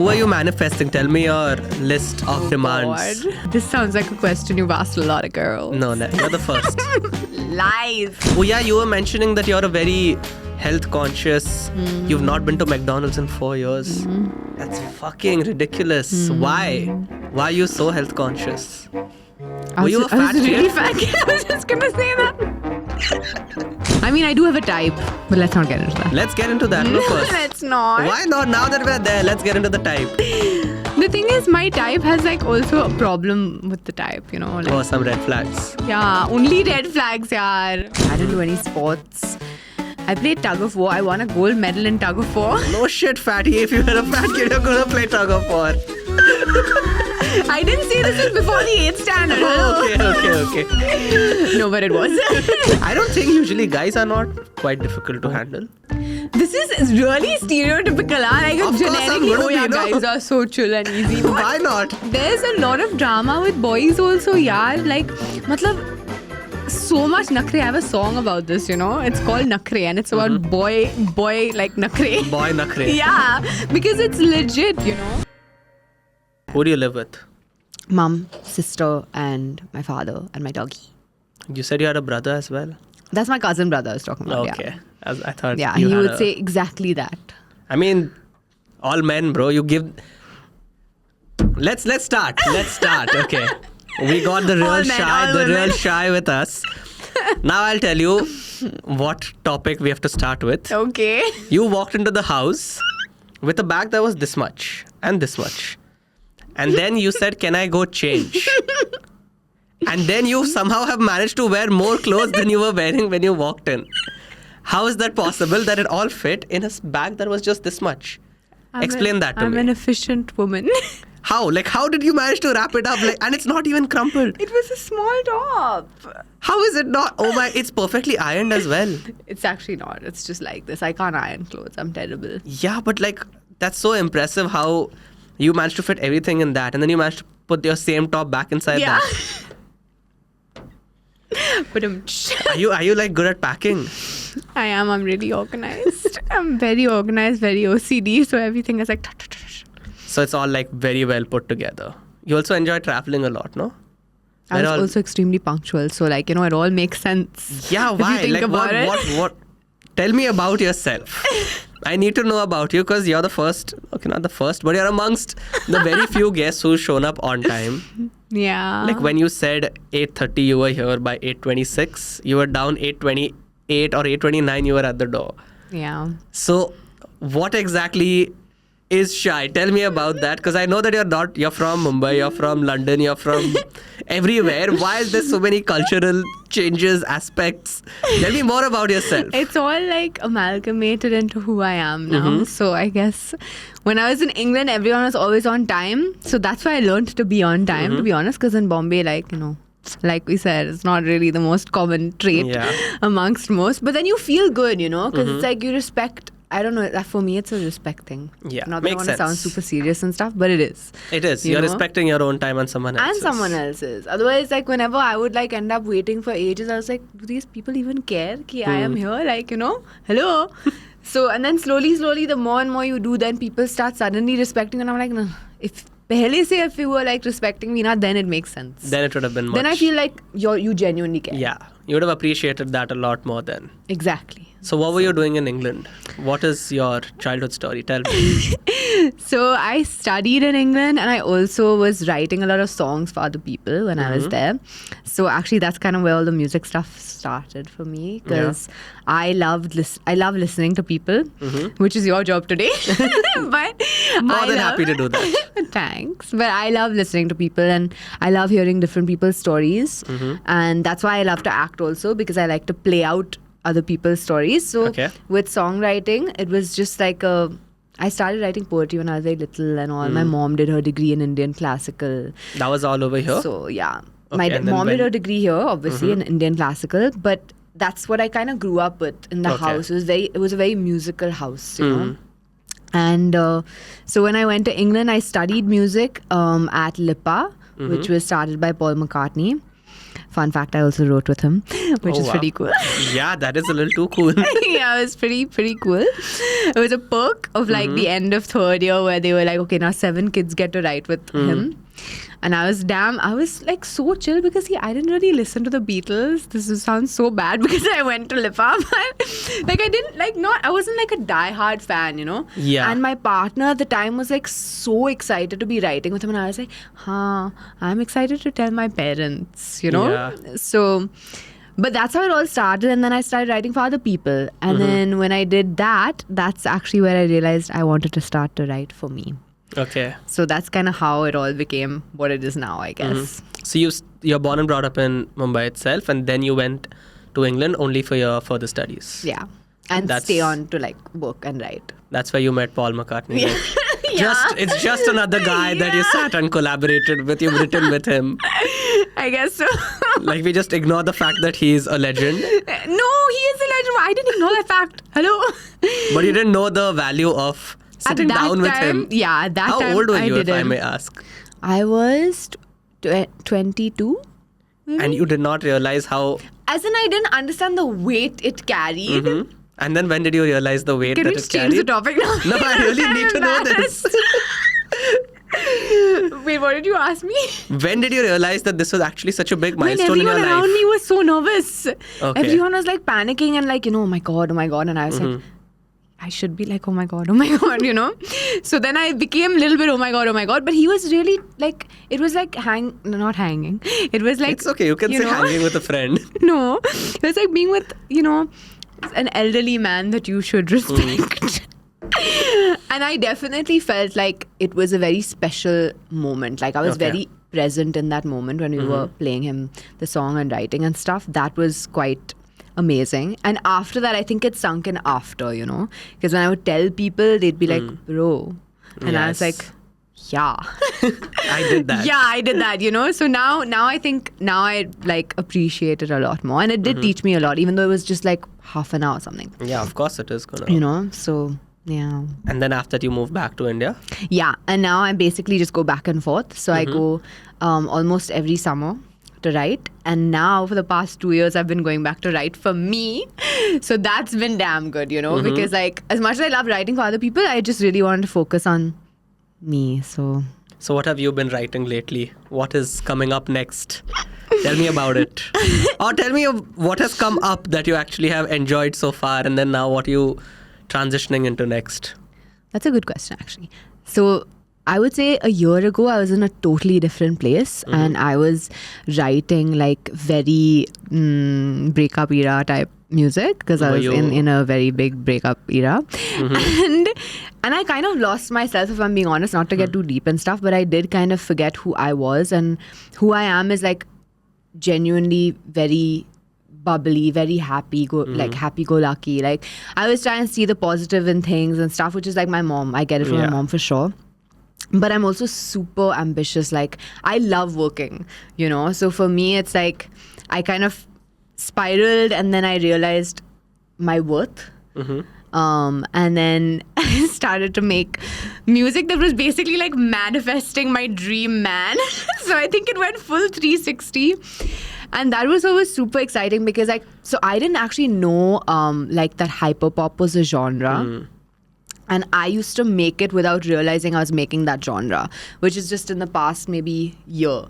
Who are you manifesting? Tell me your list of demands. God. This sounds like a question you've asked a lot of girls. No, you're the first. Lies. Oh yeah, you were mentioning that you're a very health conscious. You've not been to McDonald's in 4 years. That's fucking ridiculous. Why? Why are you so health conscious? Were you a fat I was really kid? fat kid. I was just gonna say that. I mean, I do have a type, but let's not get into that. Let's get into that first. Let's not. Why not? Now that we're there, let's get into the type. The thing is, my type has like also a problem with the type, you know. Like, Oh, some red flags. yeah, only red flags, yaar. I didn't do any sports. I played tug of war. I won a gold medal in tug of war. No shit, fatty. If you were a fat kid, you're gonna play tug of war. I didn't say this is before the 8th standard. Okay. No, but it was. I don't think usually guys are not quite difficult to handle. This is really stereotypical. Like Of course I'm generically, gonna oh be, yeah, no? guys are so chill and easy. But Why not? there's a lot of drama with boys also, yaar. Like, matlab, so much nakre. I have a song about this, you know. It's called Nakre and it's about boy, like nakre. Boy nakre. Yeah, because it's legit, you know. Who do you live with? Mum, sister, and my father and my doggy. You said you had a brother as well. That's my cousin brother I was talking about. Okay. As I thought. Yeah, you he had would a- say exactly that. I mean, all men, bro. You give. Let's start. Let's start. Okay. We got the All real men, shy, all the real women. shy with us. Now I'll tell you what topic we have to start with. Okay. You walked into the house with a bag that was this much and this much. And then you said, can I go change? And then you somehow have managed to wear more clothes than you were wearing when you walked in. How is that possible that it all fit in a bag that was just this much? Explain that to I'm me. an efficient woman. How? Like, how did you manage to wrap it up? Like, and it's not even crumpled. It was a small top. How is it not? Oh my, it's perfectly ironed as well. It's actually not. It's just like this. I can't iron clothes. I'm terrible. Yeah, but like, that's so impressive how you managed to fit everything in that. And then you managed to put your same top back inside Yeah. that. But Are you like good at packing? I am. I'm really organized. I'm very organized, very OCD. So everything is like. So it's all like very well put together. You also enjoy traveling a lot, no? I was They're all- also extremely punctual. So like, you know, it all makes sense. Yeah, if you why? think Like about it. what? Tell me about yourself. I need to know about you because you're the first. Okay, not the first, but you're amongst the very few guests who's shown up on time. Yeah. Like when you said 8:30, you were here by 8:26. You were down 8:28 or 8:29. You were at the door. Yeah. So, what exactly is shy? Tell me about that because I know that you're from Mumbai, you're from London, you're from everywhere. Why is there so many cultural changes, aspects? Tell me more about yourself. It's all like amalgamated into who I am now. So I guess when I was in England, everyone was always on time. So that's why I learned to be on time, to be honest. Because in Bombay, like, you know, like we said, it's not really the most common trait amongst most. But then you feel good, you know, because it's like you respect. I don't know. For me, it's a respect thing. Yeah, Not that I makes want to sound sense. super serious and stuff, but it is. It is. You You're know? respecting your own time and someone else's. And someone else's. Otherwise, like whenever I would like end up waiting for ages, I was like, do these people even care? Ki I am here, like, you know, hello. So and then slowly, the more and more you do, then people start suddenly respecting, and I'm like, no, if you were like respecting me, then it makes sense. Then it would have been much. Then I feel like you genuinely care. Yeah, you would have appreciated that a lot more then. Exactly. So what were you doing in England? What is your childhood story? Tell me. So I studied in England and I also was writing a lot of songs for other people when I was there. So actually that's kind of where all the music stuff started for me because I love listening to people, which is your job today. But More than happy to do that. Thanks. But I love listening to people and I love hearing different people's stories. And that's why I love to act also because I like to play out other people's stories. So with songwriting, it was just like I started writing poetry when I was very little and all. My mom did her degree in Indian classical. That was all over here? So yeah. Okay, My and then mom did when- her degree here, obviously, in Indian classical. But that's what I kind of grew up with in the house. It was a very musical house, you know. And so when I went to England, I studied music at LIPA, which was started by Paul McCartney. Fun fact, I also wrote with him, which Oh, is wow. pretty cool. Yeah, that is a little too cool. Yeah, it was pretty cool. It was a perk of like the end of third year where they were like, okay, now 7 kids get to write with him. And I was like so chill because I didn't really listen to the Beatles. Sounds so bad because I went to Lipa, but like I wasn't like a die-hard fan, you know? Yeah. And my partner at the time was like so excited to be writing with him, and I was like, I'm excited to tell my parents, you know? Yeah. So, but that's how it all started, and then I started writing for other people. And then when I did that, that's actually where I realized I wanted to start to write for me. Okay. So that's kind of how it all became what it is now, I guess. So you're born and brought up in Mumbai itself, and then you went to England only for your further studies. Yeah. And That's- stay on to like work and write. That's where you met Paul McCartney. Yeah. Like, it's just another guy that you sat and collaborated with. You've written with him. I guess so. Like, we just ignore the fact that he's a legend, No, he is a legend. I didn't know that fact. Hello. but you didn't know the value of sitting At that down with time, him. Yeah, at that How time. old were you, if I didn't. may ask? I was 22. And you did not realize how. As in, I didn't understand the weight it carried. And then when did you realize the weight Can that we it just change the carried? topic now? No, I really I'm need to know this. embarrassed. Wait, what did you ask me? When did you realize that this was actually such a big When milestone in your everyone life? around me was so nervous. Okay. Everyone was like panicking and like, oh my God. And I was like, I should be like, oh my God, you know? So then I became a little bit, oh my God. But he was really like, it was like not hanging. It was like. It's okay, you can say know? hanging with a friend. No, it was like being with, an elderly man that you should respect. And I definitely felt like it was a very special moment. Like I was Okay. very present in that moment when we were playing him the song and writing and stuff. That was quite amazing. And after that, I think it sunk in after, because when I would tell people, they'd be like, bro. And I was Yes. like, yeah. I did that. Yeah, I did that, So now I think I like appreciate it a lot more. And it did teach me a lot, even though it was just like half an hour or something, Yeah, of course it is gonna. So yeah. And then after that, you moved back to India. Yeah. And now I basically just go back and forth. So I go almost every summer to write. And now for the past 2 years, I've been going back to write for me. So that's been damn good, because like as much as I love writing for other people, I just really wanted to focus on me. So what have you been writing lately? What is coming up next? Tell me about it. Or tell me what has come up that you actually have enjoyed so far, and then now what are you transitioning into next? that's a good question, actually. So I would say a year ago, I was in a totally different place and I was writing like very breakup era type music because I Were was you- in a very big breakup era. And I kind of lost myself, if I'm being honest, not to get too deep and stuff, but I did kind of forget who I was, and who I am is like genuinely very bubbly, very like happy-go-lucky. Like I was trying to see the positive in things and stuff, which is like my mom. I get it from my Yeah. mom for sure. But I'm also super ambitious. Like I love working, So for me, it's like I kind of spiraled, and then I realized my worth. And then I started to make music that was basically like manifesting my dream man. So I think it went full 360. And that was always super exciting because so I didn't actually know like that hyperpop was a genre. And I used to make it without realizing I was making that genre, which is just in the past maybe year.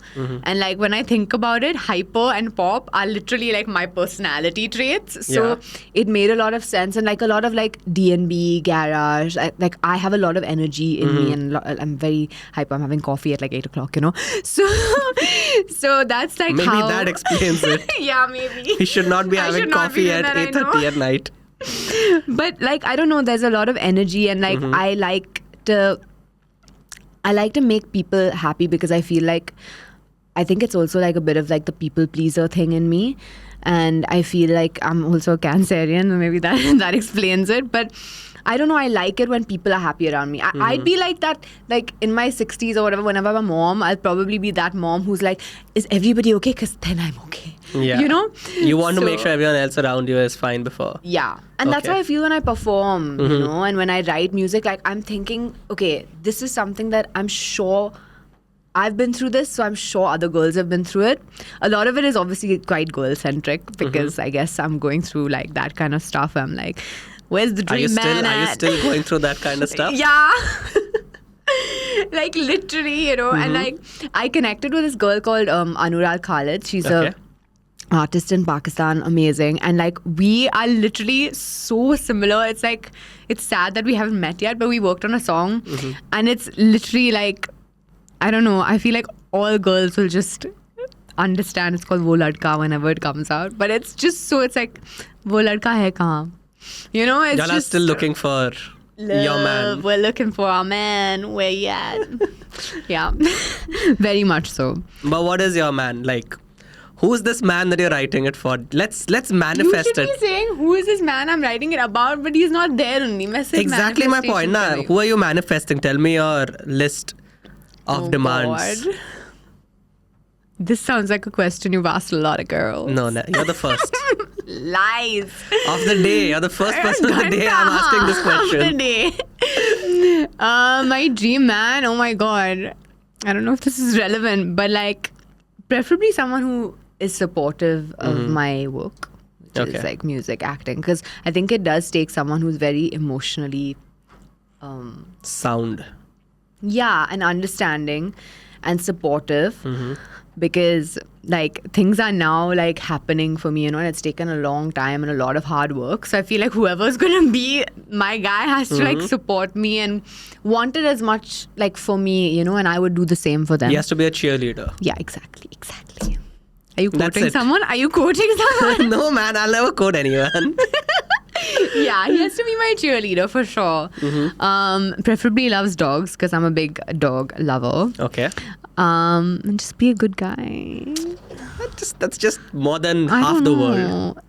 And like when I think about it, hyper and pop are literally like my personality traits. So Yeah. it made a lot of sense, and like a lot of like D&B, garage, I have a lot of energy in me, and I'm very hyper. I'm having coffee at like 8 o'clock, So that's like Maybe how. that explains it. Yeah, maybe. We should not be I having should not be coffee doing at that, I 8:30 know. at night. But like I don't know, there's a lot of energy, and like I like to make people happy because I feel like I think it's also like a bit of like the people pleaser thing in me, and I feel like I'm also a Cancerian, and maybe that explains it. But I don't know, I like it when people are happy around me. I'd be like that, like in my 60s or whatever, whenever I'm a mom, I'll probably be that mom who's like, is everybody okay? Because then I'm okay. Yeah. You want to make So- sure everyone else around you is fine before. Yeah. And that's Okay. how I feel when I perform, and when I write music, like I'm thinking, okay, this is something that I'm sure I've been through this, so I'm sure other girls have been through it. A lot of it is obviously quite girl-centric because I guess I'm going through like that kind of stuff. I'm like, where's the dream man Are you at? still going through that kind of stuff? Yeah. Like literally, you know, and like I connected with this girl called Anurag Khalid. She's a artist in Pakistan, amazing, and like we are literally so similar. It's like it's sad that we haven't met yet, but we worked on a song, and it's literally like I don't know. I feel like all girls will just understand. It's called Wo Ladka whenever it comes out, but it's just so it's like Wo Ladka hai kahan? You know, it's Y'all are just still looking for your man. We're looking for our man. Where you at? Yeah, very much so. But what is your man? Like, who's this man that you're writing it for? Let's manifest You should it. be saying who is this man I'm writing it about, but he's not there only. Exactly my point. Nah, who are you manifesting? Tell me your list of demands. God. This sounds like a question you've asked a lot of girls. No, you're the first. Lies. Of the day. You're the first person of the day I'm asking this question. Of the day. My dream man, oh my God. I don't know if this is relevant, but like preferably someone who is supportive of my work, which is like music, acting. Because I think it does take someone who's very emotionally Sound. yeah, and understanding and supportive because like things are now like happening for me, you know, and it's taken a long time and a lot of hard work. So I feel like whoever's gonna be my guy has to like support me and want it as much like for me, you know, and I would do the same for them. He has to be a cheerleader. Yeah, exactly. Are you That's quoting it. someone? Are you quoting someone? No, man, I'll never quote anyone. Yeah, he has to be my cheerleader for sure. Preferably loves dogs because I'm a big dog lover. Okay. And just be a good guy. That's just more than I half don't the know. world.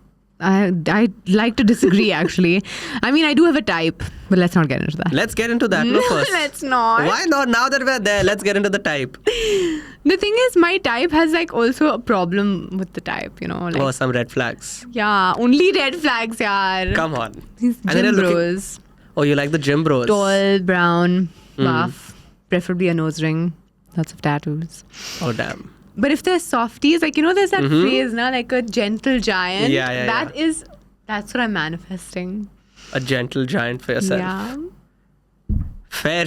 I'd like to disagree actually. I mean, I do have a type, but let's not get into that. Let's get into that no, first. Let's not. Why not? Now that we're there, let's get into the type. The thing is, my type has like also a problem with the type, you know. Like, Oh, some red flags. yeah, only red flags, yaar. Come on. These And then gym you're looking- bros. Oh, you like the gym bros? Tall, brown, buff, preferably a nose ring, lots of tattoos. Oh, damn. But if they're softies, like, you know, there's that phrase now, like a gentle giant. Yeah. That's what I'm manifesting. A gentle giant for yourself. Yeah. Fair.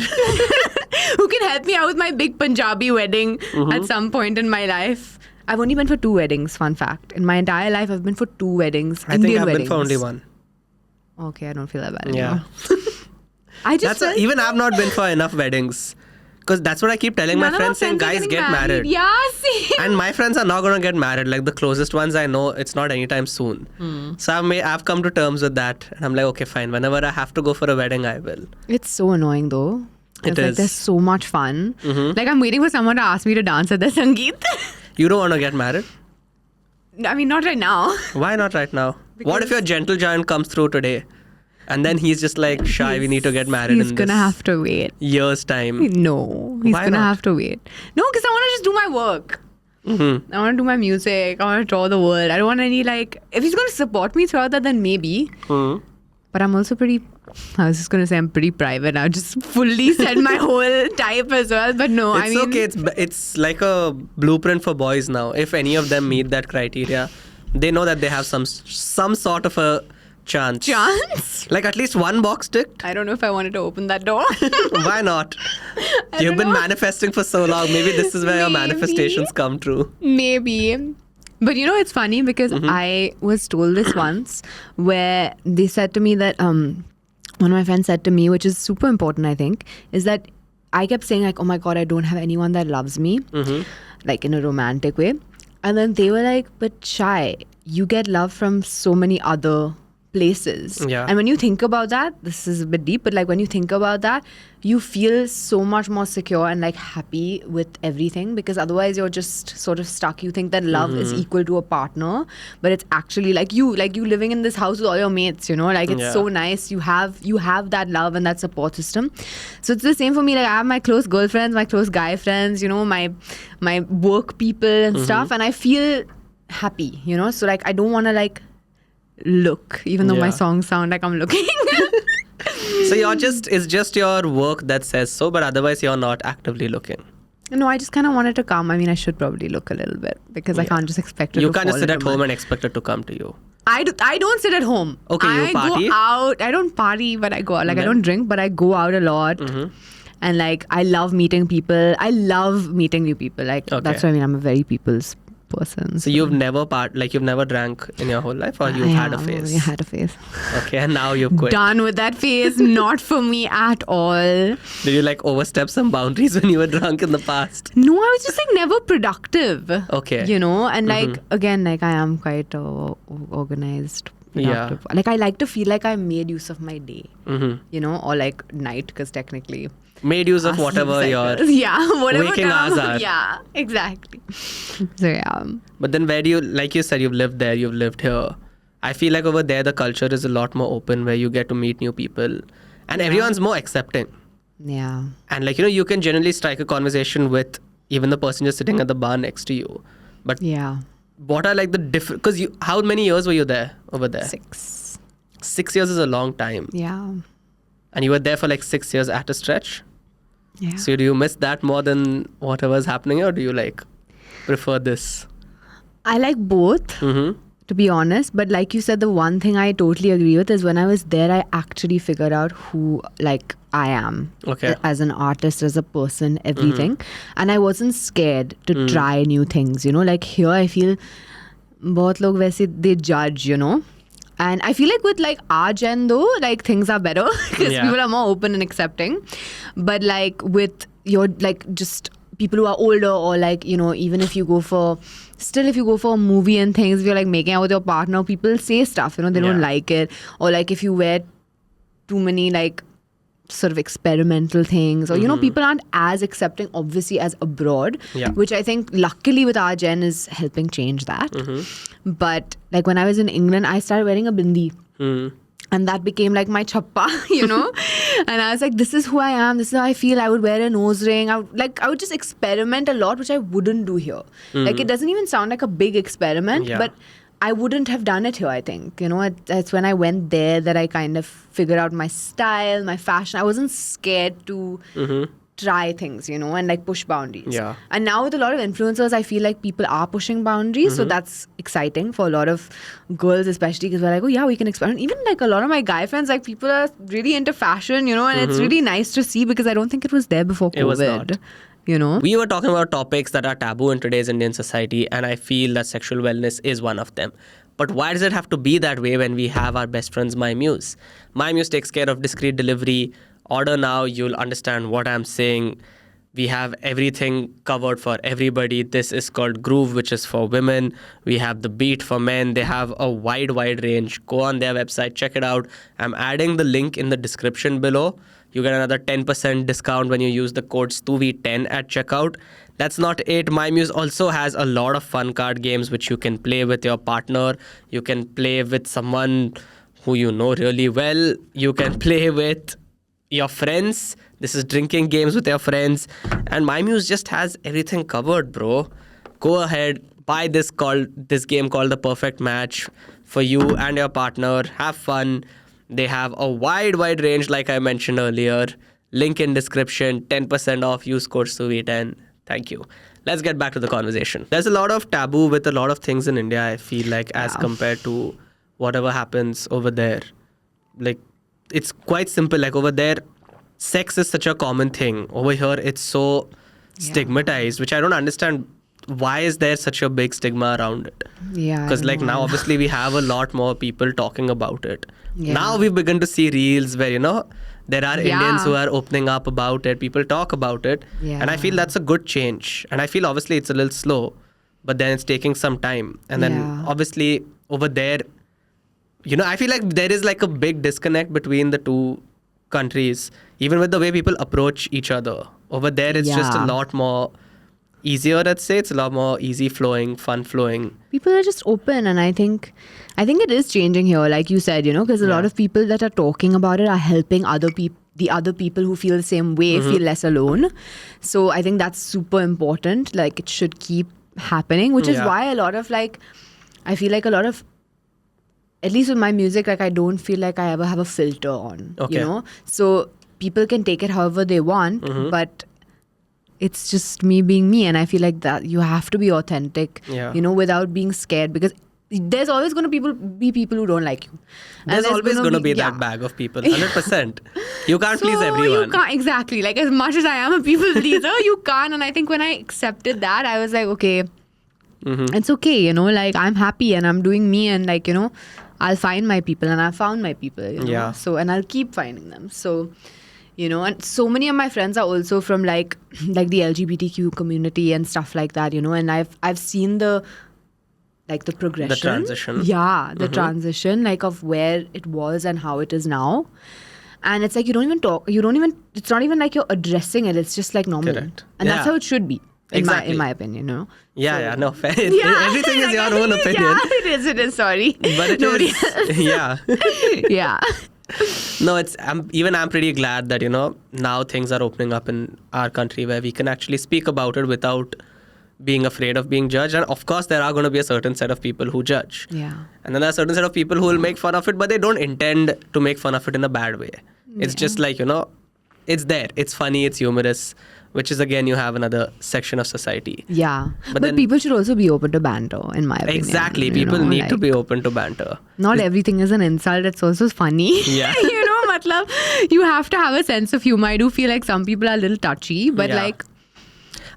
Who can help me out with my big Punjabi wedding at some point in my life? I've only been for 2 weddings, fun fact. In my entire life, I've been for 2 weddings. I Indian think I've weddings. been for only one. Okay, I don't feel that bad Yeah. anymore. I just felt Even I've not been for enough weddings. Because that's what I keep telling my none of our friends, saying, are guys, getting get married. Yeah, see. And my friends are not going to get married. Like the closest ones I know, it's not anytime soon. So I've come to terms with that. And I'm like, okay, fine. Whenever I have to go for a wedding, I will. It's so annoying though. It It's like is. there's so much fun. Like I'm waiting for someone to ask me to dance at the Sangeet. You don't want to get married? I mean, not right now. Why not right now? What if your gentle giant comes through today? And then he's just like, Shy, we need to get married He's in gonna this have to wait. year's time. No, he's Why gonna not? have to wait. No, because I want to just do my work. I want to do my music. I want to draw the world. I don't want any like. If he's gonna support me throughout that, then maybe. But I'm also pretty. I was just gonna say I'm pretty private. I just fully said my whole type as well. But no, It's I mean, okay. It's like a blueprint for boys now. If any of them meet that criteria, they know that they have some sort of a chance. chance. Like at least one box ticked. I don't know if I wanted to open that door. Why not? I You've don't been know. manifesting for so long. Maybe this is where your Maybe. manifestations come true. Maybe. But you know, it's funny because I was told this once where they said to me that one of my friends said to me, which is super important, I think, is that I kept saying like, oh my God, I don't have anyone that loves me, like in a romantic way. And then they were like, but Shy, you get love from so many other places. Yeah. And when you think about that, this is a bit deep, but like when you think about that, you feel so much more secure and like happy with everything, because otherwise you're just sort of stuck. You think that love is equal to a partner, but it's actually like you living in this house with all your mates, you know, like it's Yeah. so nice. You have that love and that support system. So it's the same for me. Like I have my close girlfriends, my close guy friends, you know, my work people and stuff, and I feel happy, you know. So like I don't want to like look, even though my Yeah. songs sound like I'm looking. So it's just your work that says so, but otherwise you're not actively looking. No, I just kind of wanted to come. I mean, I should probably look a little bit because I can't just expect it You to can't just fall sit at into home my- and expect it to come to you. I don't sit at home. Okay, you I party? go out. I don't party, but I go out. Like, I don't drink, but I go out a lot. And, like, I love meeting people. I love meeting new people. Like, Okay. that's what I mean. I'm a very people's person. So you've never you've never drank in your whole life, or you've had a phase? I had a phase. Okay, and now you've quit. Done with that phase. Not for me at all. Did you like overstep some boundaries when you were drunk in the past? No, I was just like never productive. Okay. You know, and like again, like I am quite organized. Yeah. Productive. Like I like to feel like I made use of my day. Mm-hmm. You know, or like night, because technically. Made use of our whatever sleep your cycles. Yeah, whatever waking hours are. Yeah, exactly. So yeah. But then where do you, like you said, you've lived there, you've lived here. I feel like over there the culture is a lot more open, where you get to meet new people and everyone's more accepting. Yeah. And like, you can generally strike a conversation with even the person just sitting at the bar next to you. But Yeah. what are like the different, because how many years were you there over there? 6. 6 years is a long time. Yeah. And you were there for like 6 years at a stretch. Yeah. So do you miss that more than whatever's happening, or do you like prefer this? I like both. Mm-hmm. To be honest, but like you said, the one thing I totally agree with is when I was there, I actually figured out who like I am Okay. as an artist, as a person, everything. And I wasn't scared to try new things, you know, like here I feel bahut log वैसे they judge, you know. And I feel like with like our gen though, like things are better because Yeah. people are more open and accepting. But like with your like just people who are older, or like, you know, even if you go for a movie and things, if you're like making out with your partner, people say stuff, you know, they don't Yeah. like it. Or like if you wear too many like sort of experimental things, or you know, people aren't as accepting obviously as abroad, Yeah. which I think luckily with our gen is helping change that. But like when I was in England, I started wearing a bindi. And that became like my chappa, you know. And I was like, this is who I am. This is how I feel. I would wear a nose ring. I would just experiment a lot, which I wouldn't do here. Like it doesn't even sound like a big experiment, Yeah. but I wouldn't have done it here, I think. You know, that's when I went there that I kind of figured out my style, my fashion. I wasn't scared to try things, you know, and like push boundaries. Yeah. And now with a lot of influencers, I feel like people are pushing boundaries. So that's exciting for a lot of girls, especially because we're like, oh yeah, we can experiment. Even like a lot of my guy friends, like people are really into fashion, you know, and it's really nice to see because I don't think it was there before COVID. It was not. You know? We were talking about topics that are taboo in today's Indian society, and I feel that sexual wellness is one of them. But why does it have to be that way when we have our best friends, My Muse? My Muse takes care of discreet delivery. Order now, you'll understand what I'm saying. We have everything covered for everybody. This is called Groove, which is for women. We have the Beat for men. They have a wide range. Go on their website, check it out. I'm adding the link in the description below. You get another 10% discount when you use the code STUVI10 at checkout. That's not it. My Muse also has a lot of fun card games which you can play with your partner. You can play with someone who you know really well. You can play with your friends. This is drinking games with your friends. And My Muse just has everything covered, bro. Go ahead, buy this game called The Perfect Match for you and your partner. Have fun. They have a wide range, like I mentioned earlier. Link in description, 10% off, use code STUVI10. Thank you. Let's get back to the conversation. There's a lot of taboo with a lot of things in India, I feel like, as compared to whatever happens over there. Like, it's quite simple. Like over there, sex is such a common thing. Over here, it's so stigmatized, which I don't understand. Why is there such a big stigma around it? Yeah. Because like now, obviously, we have a lot more people talking about it. Yeah. Now we've begun to see reels where, you know, there are Indians who are opening up about it. People talk about it. Yeah. And I feel that's a good change. And I feel obviously it's a little slow, but then it's taking some time. And then obviously over there, you know, I feel like there is like a big disconnect between the two countries, even with the way people approach each other. Over there, it's just a lot more easier, let's say. It's a lot more easy flowing, fun flowing. People are just open, and I think it is changing here, like you said, you know, because a lot of people that are talking about it are helping the other people who feel the same way feel less alone. So I think that's super important. Like it should keep happening, which is why a lot of like, I feel like a lot of, at least with my music, like I don't feel like I ever have a filter on, you know? So people can take it however they want, but it's just me being me. And I feel like that you have to be authentic, Yeah. you know, without being scared, because there's always going to be people who don't like you. And There's always going to be yeah. that bag of people, 100%. You can't please So everyone. You can't, exactly. Like, as much as I am a people pleaser, you can't. And I think when I accepted that, I was like, okay, it's okay, you know, like I'm happy and I'm doing me, and like, you know, I'll find my people, and I found my people, you know. Yeah. So, and I'll keep finding them. So, you know, and so many of my friends are also from like the LGBTQ community and stuff like that, you know, and I've seen the progression. The transition. Yeah, the transition, like of where it was and how it is now. And it's like it's not even like you're addressing it, it's just like normal. Correct. And that's Yeah. how it should be, Exactly. in my opinion, you know. Yeah, no, fair. Yeah, Everything is like, your I own think- opinion. Yeah, it is, sorry. But it Nobody is, yeah. yeah. No, I'm pretty glad that, you know, now things are opening up in our country where we can actually speak about it without being afraid of being judged. And of course, there are going to be a certain set of people who judge. Yeah. And then there are a certain set of people who will make fun of it, but they don't intend to make fun of it in a bad way. It's just like, you know, it's there. It's funny, it's humorous, which is, again, you have another section of society. Yeah. But then- people should also be open to banter, in my opinion. Exactly. you People know, need to like, be open to banter. Not everything is an insult, it's also funny. Yeah. You know, matlab, you have to have a sense of humor. I do feel like some people are a little touchy, but Yeah. like,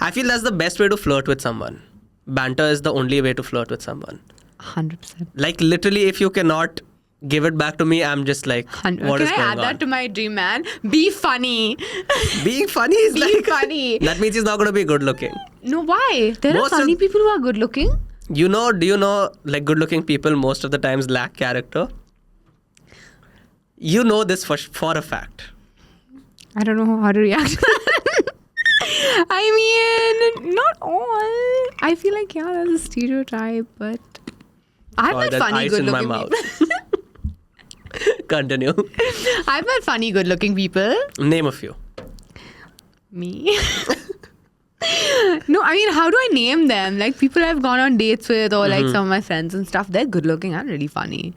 I feel that's the best way to flirt with someone. Banter is the only way to flirt with someone. 100%. Like, literally, if you cannot give it back to me, I'm just like, what is Can I going add on? that to my dream, man? Be funny. Being funny is Be like funny. That means he's not going to be good looking. No, why? There Most are of- funny people who are good looking. Do you know, like, good looking people most of the times lack character? You know this for a fact. I don't know how to react. I mean, not all. I feel like, yeah, there's a stereotype, but I've Oh, met there's funny, ice in my good-looking mouth. people. Continue. I've met funny, good-looking people. Name a few. Me. No, I mean, how do I name them? Like, people I've gone on dates with, or like some of my friends and stuff, they're good-looking and really funny.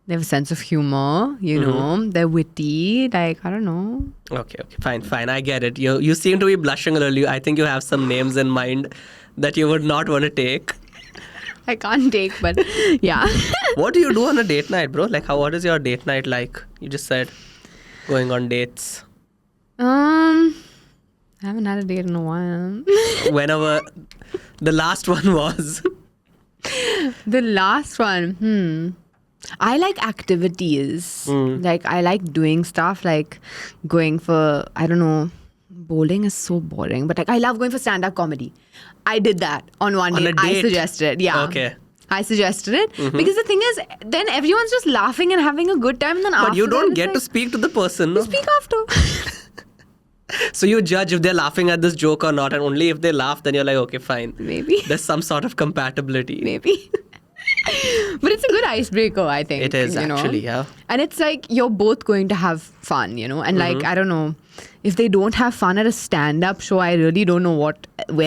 They have a sense of humor, you know. They're witty. Like, I don't know. Okay, fine. I get it. You seem to be blushing a little. I think you have some names in mind that you would not want to take. I can't take, but yeah. What do you do on a date night, bro? Like, what is your date night like? You just said going on dates. I haven't had a date in a while. Whenever the last one was. The last one, I like activities. Like, I like doing stuff, like going for, I don't know, bowling is so boring, but like, I love going for stand-up comedy. I did that on one On date. a I date? suggested it. Yeah. Okay. I suggested it because the thing is, then everyone's just laughing and having a good time, and then But after you don't that, get to it's speak to the person, no? like, speak after. So you judge if they're laughing at this joke or not, and only if they laugh, then you're like, okay, fine. Maybe. There's some sort of compatibility. Maybe. But it's a good icebreaker, I think. It is you know? actually, yeah. And it's like you're both going to have fun, you know. And like, I don't know, if they don't have fun at a stand-up show, I really don't know where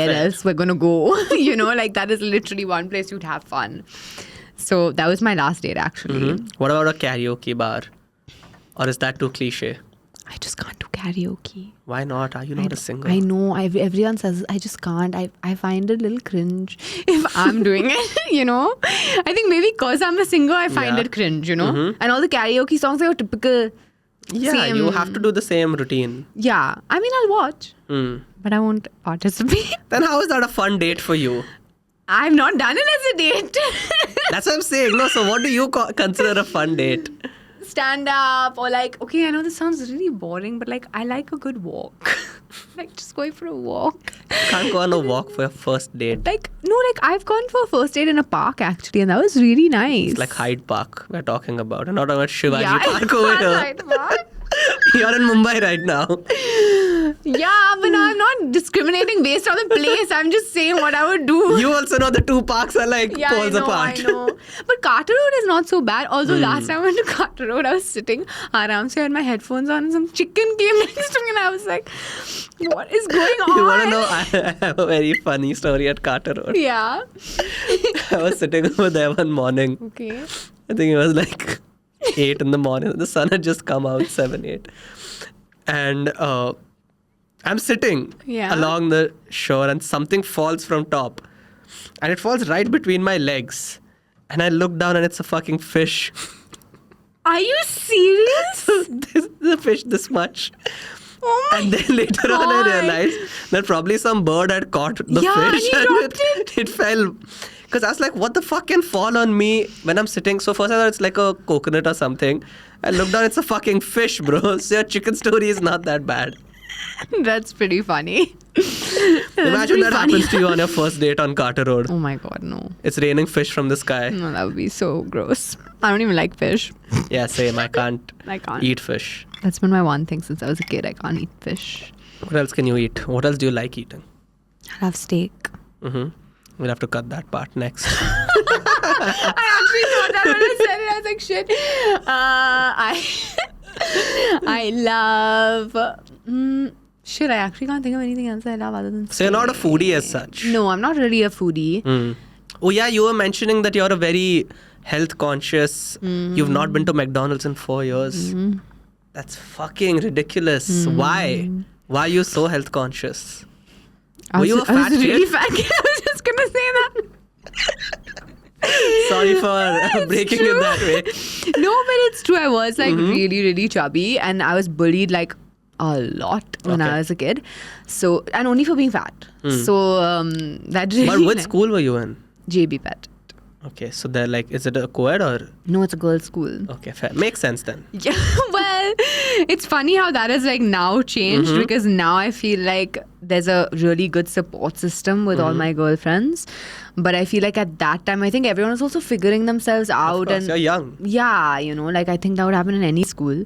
Fair. else we're gonna go. You know, like that is literally one place you'd have fun. So that was my last date, actually. What about a karaoke bar? Or is that too cliche? I just can't do karaoke. Why not? Are you not a singer? I know. Everyone says I just can't. I find it a little cringe if I'm doing it, you know. I think maybe because I'm a singer, I find Yeah. it cringe, you know. And all the karaoke songs are typical. Yeah, same. you have to do the same routine. Yeah. I mean, I'll watch, but I won't participate. Then how is that a fun date for you? I've not done it as a date. That's what I'm saying. No, so what do you consider a fun date? Stand up or like, okay, I know this sounds really boring, but like, I like a good walk. Like just going for a walk. Can't go on a walk for your first date. Like, no, like I've gone for a first date in a park actually, and that was really nice. It's like Hyde Park we're talking about. And not about Shivaji yeah, Park over here. Hyde Park. You're in Mumbai right now. Yeah, but now I'm not discriminating based on the place. I'm just saying what I would do. You also know the two parks are like Yeah, poles I know, apart. I know. But Carter Road is not so bad. Although last time I went to Carter Road, I was sitting around, so I had my headphones on, and some chicken came next to me, and I was like, "What is going on?" You want to know? I have a very funny story at Carter Road. Yeah. I was sitting over there one morning. Okay. I think it was like 8 in the morning. The sun had just come out, 7, 8. And I'm sitting Yeah. along the shore and something falls from top. And it falls right between my legs. And I look down and it's a fucking fish. Are you serious? The fish this much. Oh my And then later on I God. realized that probably some bird had caught the Yeah, fish and he dropped it fell. Because I was like, what the fuck can fall on me when I'm sitting? So first I thought it's like a coconut or something. I look down, it's a fucking fish, bro. So your chicken story is not that bad. That's pretty funny. Imagine that happens to you on your first date on Carter Road. Oh my god, no. It's raining fish from the sky. No, that would be so gross. I don't even like fish. Yeah, same. I can't I can't. eat fish. That's been my one thing since I was a kid. I can't eat fish. What else can you eat? What else do you like eating? I'll have steak. Mm-hmm. We'll have to cut that part next. I actually thought that when I said it. I was like, shit. I love. Shit, I actually can't think of anything else I love other than. So you're not a steak. foodie as such. No, I'm not really a foodie. Mm. Oh yeah, you were mentioning that you're a very health conscious. You've not been to McDonald's in 4 years. That's fucking ridiculous. Why? Why are you so health conscious? Were you a I was fat really kid? fat kid. I was just gonna say that. Sorry for breaking it true. that way. No, but it's true. I was like really, really chubby, and I was bullied like a lot when Okay. I was a kid. So, and only for being fat. So that really. But which school were you in? JB Pet. Okay, so they're like, is it a co-ed or? No, it's a girls' school. Okay, fair. Makes sense then. Yeah, well, it's funny how that has like now changed because now I feel like there's a really good support system with all my girlfriends. But I feel like at that time, I think everyone was also figuring themselves Of out. course, And you're young. yeah, you know, like I think that would happen in any school.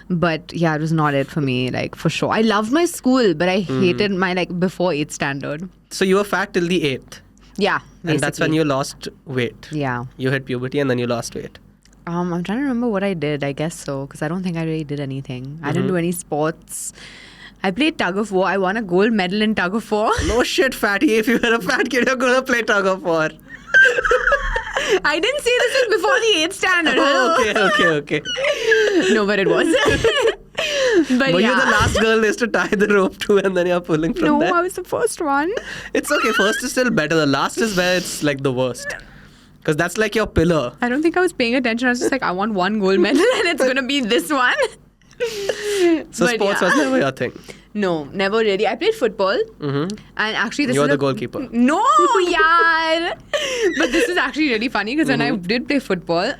But yeah, it was not it for me, like for sure. I loved my school, but I hated my like before 8th standard. So you were fat till the 8th. Yeah, basically. And that's when you lost weight. Yeah. You hit puberty and then you lost weight. I'm trying to remember what I did. I guess so, because I don't think I really did anything. I didn't do any sports. I played tug of war. I won a gold medal in tug of war. No shit, fatty. If you were a fat kid, you're gonna play tug of war. I didn't say this was before the 8th standard. Hello? Okay. No, but it was. But Were yeah. you the last girl is to tie the rope to and then you're pulling from No, there? I was the first one. It's okay. First is still better. The last is where it's like the worst. Because that's like your pillar. I don't think I was paying attention. I was just like, I want one gold medal and it's going to be this one. So But sports yeah. was never your thing. No, never really. I played football. And actually, this You were is the a- goalkeeper. No, yaar. But this is actually really funny because when I did play football,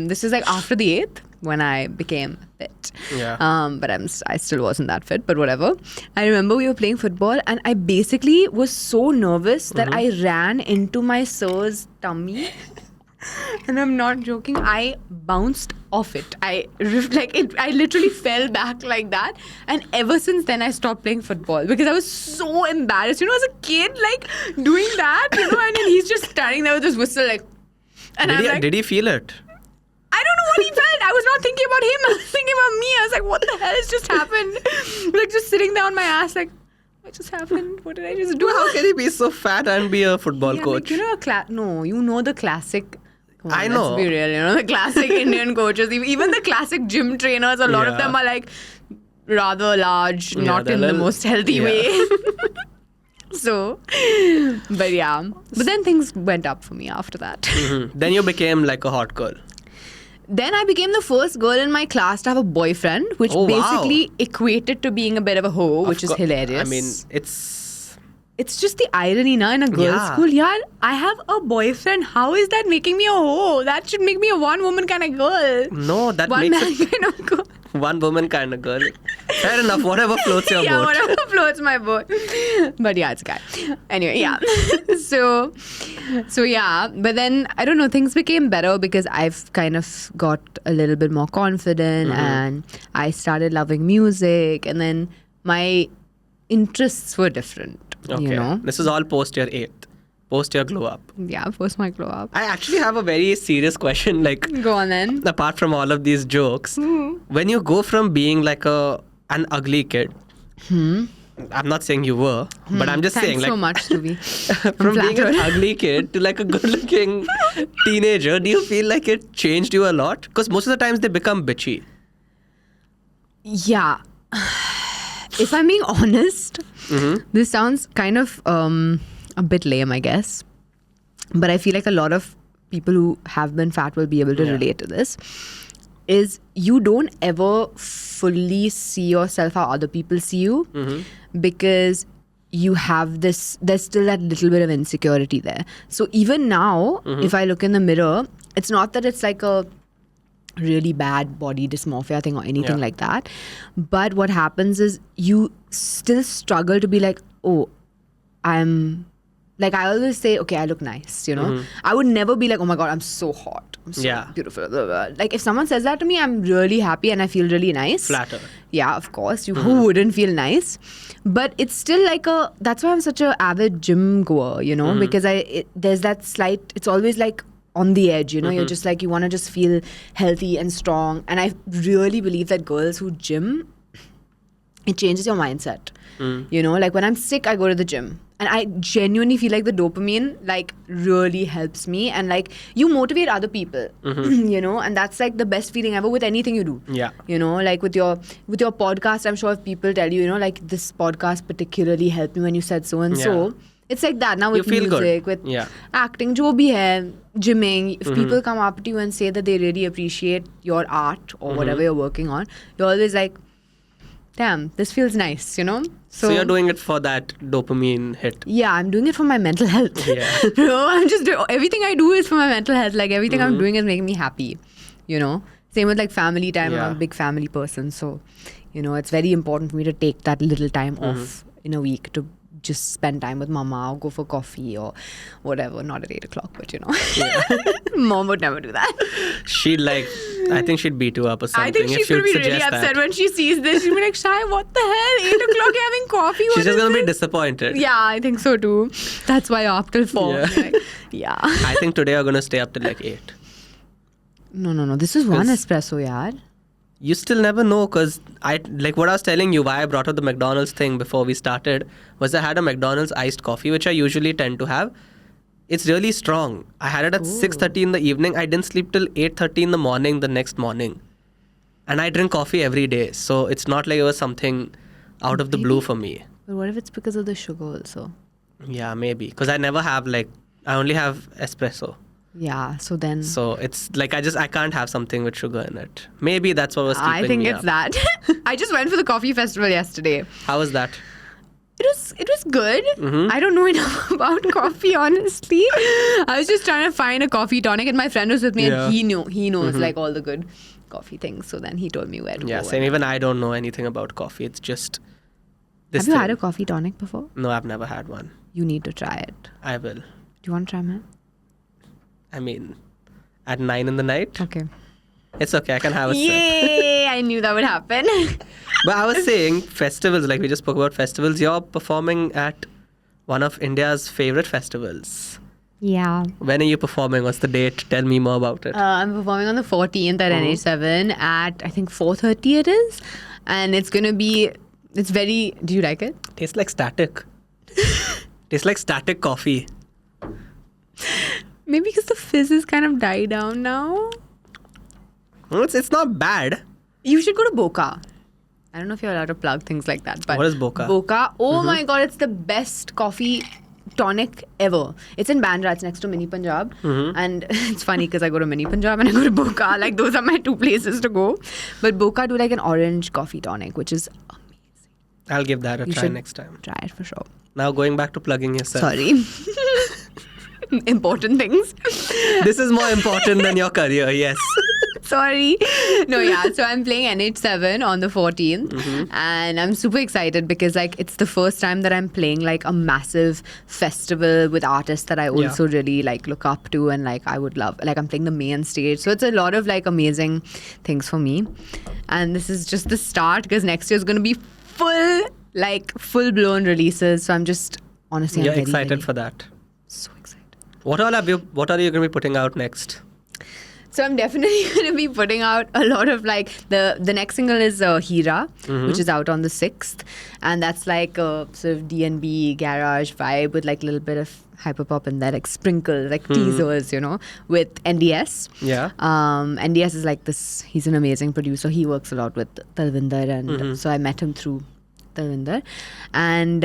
this is like after the 8th when I became fit. Yeah. But I still wasn't that fit, but whatever. I remember we were playing football and I basically was so nervous that I ran into my sir's tummy. And I'm not joking. I bounced off it. I literally fell back like that. And ever since then, I stopped playing football because I was so embarrassed. You know, as a kid, like doing that, you know, and then he's just standing there with his whistle, like. And I'm like, Did he feel it? I don't know what he felt. I was not thinking about him. I was thinking about me. I was like, what the hell has just happened? Like just sitting there on my ass, like, what just happened? What did I just do? How can he be so fat and be a football Yeah, coach? like, you know the classic. Come on, I know. Let's be real, you know, the classic Indian coaches, even the classic gym trainers, a lot of Yeah. them are like rather large, Yeah, not they're in the little- most healthy yeah. way. So, but yeah. But then things went up for me after that. Then you became like a hot girl. Then I became the first girl in my class to have a boyfriend, which Oh, wow. basically equated to being a bit of a hoe, which is Of cour- hilarious. I mean, it's it's just the irony now in a girls' Yeah. school. Yeah, I have a boyfriend. How is that making me a hoe? That should make me a one-woman kind of girl. no, that One makes man it kind of girl. one woman kind of girl. Fair enough. Whatever floats your Yeah, boat. whatever floats my boat. But yeah, it's a guy. Anyway, yeah. so yeah. But then I don't know. Things became better because I've kind of got a little bit more confident, and I started loving music, and then my interests were different. Okay. You know. This is all post your 8th. Post your glow up. Yeah, post my glow up. I actually have a very serious question. Like, Go on then. apart from all of these jokes, when you go from being like an ugly kid, I'm not saying you were, but I'm just Thanks saying, like, so much, Tuvi. from being an flattered. ugly kid to like a good-looking teenager, do you feel like it changed you a lot? Because most of the times they become bitchy. Yeah. if I'm being honest, this sounds kind of a bit lame, I guess. But I feel like a lot of people who have been fat will be able to relate to this. Is you don't ever fully see yourself how other people see you because you have this, there's still that little bit of insecurity there. So even now, if I look in the mirror, it's not that it's like a really bad body dysmorphia thing or anything like that. But what happens is you still struggle to be like, oh, I'm like, I always say, okay, I look nice, you know? I would never be like, oh my God, I'm so hot. I'm so beautiful. Blah, blah. Like, if someone says that to me, I'm really happy and I feel really nice. Flatter. Yeah, of course. Who wouldn't feel nice? But it's still like that's why I'm such an avid gym goer, you know? Because there's that slight, it's always like on the edge, you know? You're just like, you want to just feel healthy and strong. And I really believe that girls who gym, it changes your mindset. You know, like when I'm sick, I go to the gym. And I genuinely feel like the dopamine like really helps me, and like you motivate other people, you know, and that's like the best feeling ever with anything you do. Yeah. You know, like with your podcast, I'm sure if people tell you, you know, like this podcast particularly helped me when you said so and so. It's like that now with you feel music, good. with acting, jo bhi hai, gymming. If people come up to you and say that they really appreciate your art or whatever you're working on, you're always like, damn, this feels nice, you know? So you're doing it for that dopamine hit. Yeah, I'm doing it for my mental health. Yeah. Bro, I'm just doing, everything I do is for my mental health. Like everything I'm doing is making me happy, you know? Same with like family time. I'm a big family person. So, you know, it's very important for me to take that little time off in a week to just spend time with mama or go for coffee or whatever. Not at 8 o'clock, but you know. Mom would never do that. She'd like, I think she'd beat you up or something. I think she's going to be really upset when she sees this. She'll be like, Shai, what the hell? 8 o'clock you're having coffee? She's just going to be disappointed. Yeah, I think so too. That's why you're up till 4. Yeah. Like, yeah. I think today you're going to stay up till like 8. No. This is one espresso, yaar. You still never know, because like what I was telling you, why I brought up the McDonald's thing before we started was I had a McDonald's iced coffee, which I usually tend to have. It's really strong. I had it at 6:30 in the evening. I didn't sleep till 8:30 in the morning the next morning. And I drink coffee every day. So it's not like it was something out of the blue for me. But what if it's because of the sugar also? Yeah, maybe. Because I never have I only have espresso. Yeah, so then... So it's like I can't have something with sugar in it. Maybe that's what was keeping me I think it's up. that. I just went for the coffee festival yesterday. How was that? It was good. I don't know enough about coffee, honestly. I was just trying to find a coffee tonic, and my friend was with me, and he knows like all the good coffee things. So then he told me where to go. Yeah, same. Even I don't know anything about coffee. It's just this Have you thing. had a coffee tonic before? No, I've never had one. You need to try it. I will. Do you want to try mine? I mean, at 9 in the night. Okay. It's okay. I can have a sip. Yay! I knew that would happen. But I was saying festivals. Like we just spoke about festivals. You're performing at one of India's favorite festivals. Yeah. When are you performing? What's the date? Tell me more about it. I'm performing on the 14th at NH7 at, I think, 4:30 it is. And it's going to be, it's very, do you like it? Tastes like static. Tastes like static coffee. Maybe because the fizz has kind of died down now. It's not bad. You should go to Boca. I don't know if you're allowed to plug things like that. But What is Boca? Boca, oh my God, it's the best coffee tonic ever. It's in Bandra. It's next to Mini Punjab. And it's funny because I go to Mini Punjab and I go to Boca. Like those are my two places to go. But Boca do like an orange coffee tonic, which is amazing. I'll give that a You try should next time. Try it for sure. Now going back to plugging yourself. Sorry. Important things. This is more important than your career, yes. Sorry. No, yeah. So I'm playing NH7 on the 14th. And I'm super excited because like it's the first time that I'm playing like a massive festival with artists that I also really like look up to and like I would love. Like I'm playing the main stage. So it's a lot of like amazing things for me. And this is just the start because next year is going to be full blown releases. So I'm just honestly You're I'm very, excited very, for that. so excited. What are you going to be putting out next? So I'm definitely going to be putting out a lot of like the next single is Hira, which is out on the 6th, and that's like a sort of D&B garage vibe with like a little bit of hyperpop in there, like sprinkled, like teasers, you know, with NDS. Yeah. NDS is like this. He's an amazing producer. He works a lot with Talvinder, and so I met him through Talvinder, and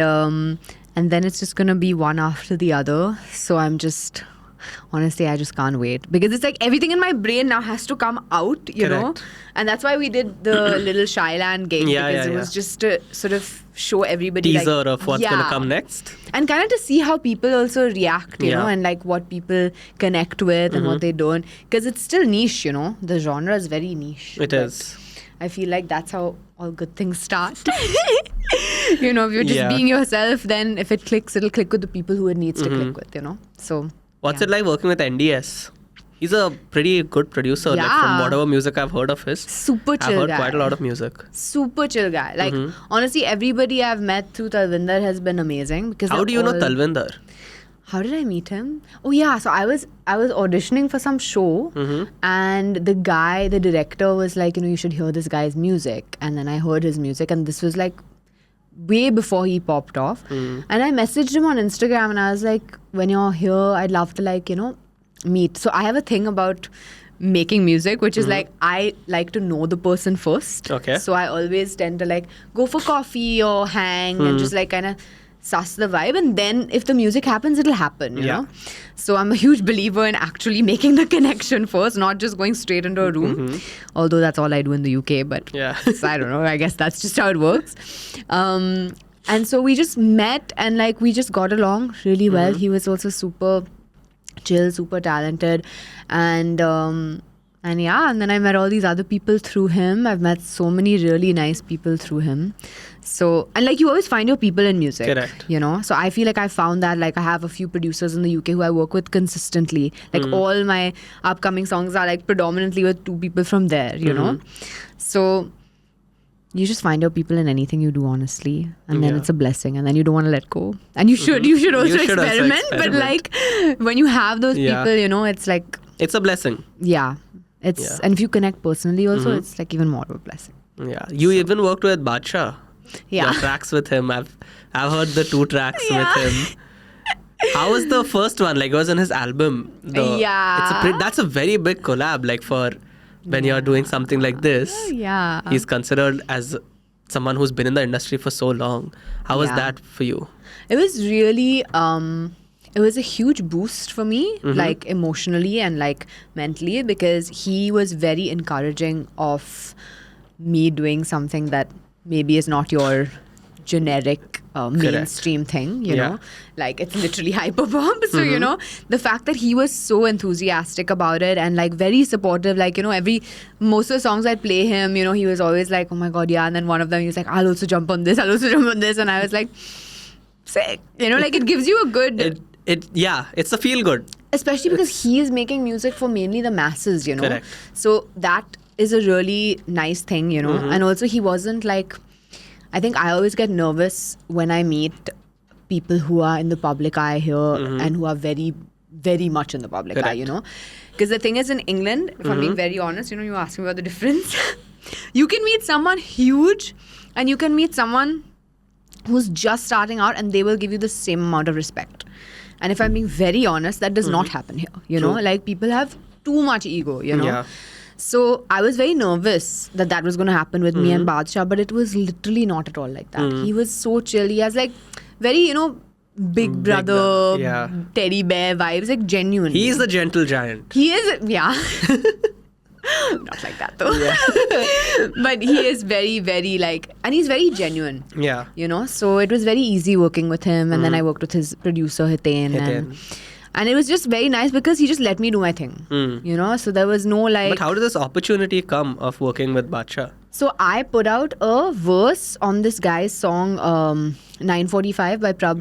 then it's just gonna be one after the other. So I'm just. Honestly, I just can't wait because it's like everything in my brain now has to come out, you know, and that's why we did the little Shyland gig because it was just to sort of show everybody teaser of what's gonna come next, and kind of to see how people also react, you know, and like what people connect with and what they don't, because it's still niche, you know, the genre is very niche. It is. I feel like that's how all good things start. You know, if you're just being yourself, then if it clicks, it'll click with the people who it needs to click with, you know. So. What's it like working with NDS? He's a pretty good producer. Like from whatever music I've heard of his. Super chill guy. I've heard quite a lot of music. Super chill guy. Like honestly, everybody I've met through Talvinder has been amazing. Because how do you know Talvinder? How did I meet him? Oh yeah, so I was auditioning for some show, and the director was like, you know, you should hear this guy's music. And then I heard his music, and this was like way before he popped off. And I messaged him on Instagram and I was like, when you're here, I'd love to like, you know, meet. So I have a thing about making music, which is like, I like to know the person first. Okay. So I always tend to like go for coffee or hang and just like kind of suss the vibe, and then if the music happens, it'll happen, you know. So I'm a huge believer in actually making the connection first, not just going straight into a room, although that's all I do in the UK, but so I don't know, I guess that's just how it works. And so we just met and like we just got along really well. He was also super chill, super talented, and then I met all these other people through him. I've met so many really nice people through him. So, and like you always find your people in music. Correct. You know? So I feel like I found that, like I have a few producers in the UK who I work with consistently. Like all my upcoming songs are like predominantly with two people from there, you know? So you just find your people in anything you do, honestly. And then it's a blessing. And then you don't want to let go. And you should also experiment. But like when you have those people, you know, it's like... It's a blessing. Yeah. It's and if you connect personally also, it's like even more of a blessing. Yeah. You even worked with Badshah. Yeah. Your tracks with him. I've heard the 2 tracks with him. How was the first one? Like it was on his album. That's a very big collab, like for when you're doing something like this. Yeah. He's considered as someone who's been in the industry for so long. How was that for you? It was really it was a huge boost for me, like emotionally and like mentally, because he was very encouraging of me doing something that maybe is not your generic mainstream thing, you know, like it's literally hyperbomb. So, you know, the fact that he was so enthusiastic about it and like very supportive, like, you know, most of the songs I'd play him, you know, he was always like, oh my God, yeah. And then one of them, he was like, I'll also jump on this. And I was like, sick, you know, like it gives you a good... It's a feel good. Especially because he is making music for mainly the masses, you know. Correct. So that is a really nice thing, you know. And also he wasn't like... I think I always get nervous when I meet people who are in the public eye here and who are very, very much in the public eye, you know. Because the thing is in England, if I'm being very honest, you know, you ask me about the difference. You can meet someone huge and you can meet someone who's just starting out and they will give you the same amount of respect. And if I'm being very honest, that does not happen here, you know. Like people have too much ego, you know. Yeah. So I was very nervous that was going to happen with me and Badshah, but it was literally not at all like that. He was so chill. He has like very, you know, big brother, teddy bear vibes, like genuine. He's the gentle giant. He is, not like that though. But he is very, very like, and he's very genuine. Yeah. You know, so it was very easy working with him. And then I worked with his producer, Hiten. And it was just very nice because he just let me do my thing, you know. So there was no like... But how did this opportunity come of working with Badshah? So I put out a verse on this guy's song 945 by Prab